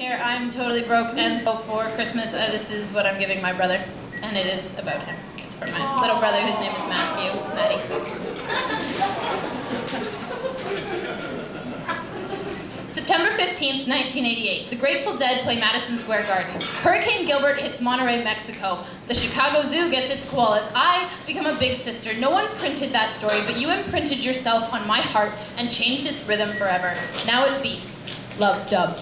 here. I'm totally broke, and so for Christmas, this is what I'm giving my brother, and it is about him. It's for my little brother, whose name is Maddie. September 15th, 1988. The Grateful Dead play Madison Square Garden. Hurricane Gilbert hits Monterey, Mexico. The Chicago Zoo gets its koalas. I become a big sister. No one printed that story, but you imprinted yourself on my heart and changed its rhythm forever. Now it beats. Love, dub.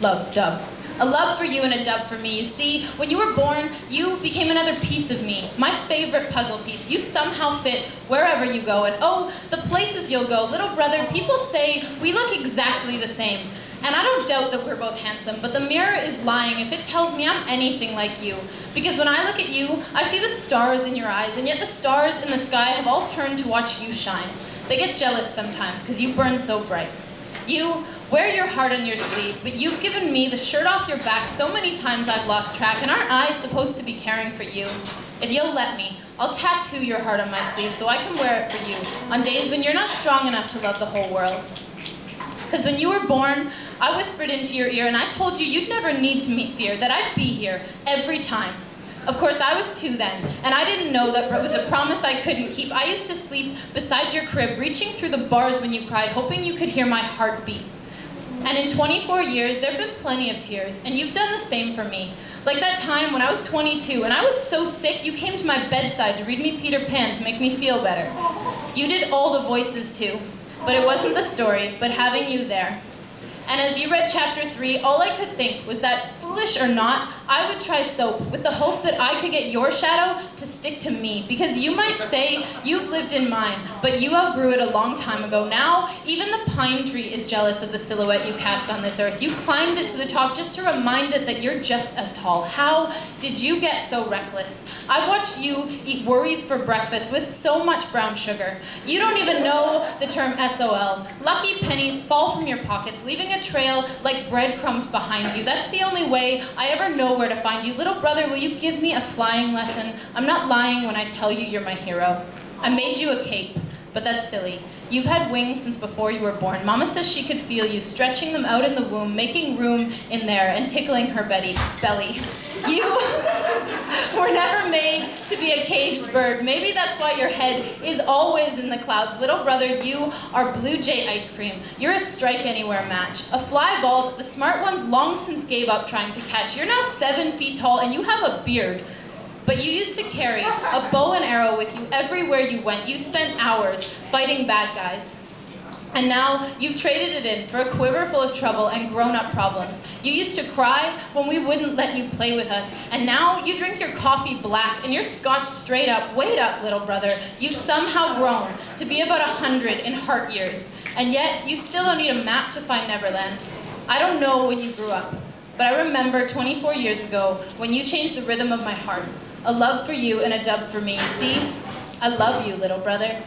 Love, dub. A love for you and a dub for me. You see, when you were born, you became another piece of me. My favorite puzzle piece. You somehow fit wherever you go. And oh, the places you'll go. Little brother, people say we look exactly the same. And I don't doubt that we're both handsome, but the mirror is lying if it tells me I'm anything like you. Because when I look at you, I see the stars in your eyes, and yet the stars in the sky have all turned to watch you shine. They get jealous sometimes, because you burn so bright. You wear your heart on your sleeve, but you've given me the shirt off your back so many times I've lost track, and aren't I supposed to be caring for you? If you'll let me, I'll tattoo your heart on my sleeve so I can wear it for you on days when you're not strong enough to love the whole world. Because when you were born, I whispered into your ear and I told you you'd never need to meet fear, that I'd be here every time. Of course, I was 2 then, and I didn't know that it was a promise I couldn't keep. I used to sleep beside your crib, reaching through the bars when you cried, hoping you could hear my heart beat. And in 24 years, there have been plenty of tears, and you've done the same for me. Like that time when I was 22, and I was so sick, you came to my bedside to read me Peter Pan to make me feel better. You did all the voices too, but it wasn't the story, but having you there. And as you read chapter 3, all I could think was that, foolish or not, I would try soap with the hope that I could get your shadow to stick to me. Because you might say you've lived in mine, but you outgrew it a long time ago. Now, even the pine tree is jealous of the silhouette you cast on this earth. You climbed it to the top just to remind it that you're just as tall. How did you get so reckless? I watched you eat worries for breakfast with so much brown sugar. You don't even know the term SOL. Lucky pennies fall from your pockets, leaving a trail like breadcrumbs behind you. That's the only way I ever know where to find you. Little brother, will you give me a flying lesson? I'm not lying when I tell you you're my hero. I made you a cape, but that's silly. You've had wings since before you were born. Mama says she could feel you stretching them out in the womb, making room in there and tickling her belly. You were never made to be a caged bird. Maybe that's why your head is always in the clouds. Little brother, you are Bluejay Ice Cream. You're a strike anywhere match. A fly ball that the smart ones long since gave up trying to catch. You're now 7 feet tall and you have a beard. But you used to carry a bow and arrow with you everywhere you went. You spent hours fighting bad guys. And now you've traded it in for a quiver full of trouble and grown-up problems. You used to cry when we wouldn't let you play with us. And now you drink your coffee black and your scotch straight up. Wait up, little brother. You've somehow grown to be about 100 in heart years. And yet you still don't need a map to find Neverland. I don't know when you grew up, but I remember 24 years ago when you changed the rhythm of my heart. A love for you and a dub for me. See, I love you, little brother.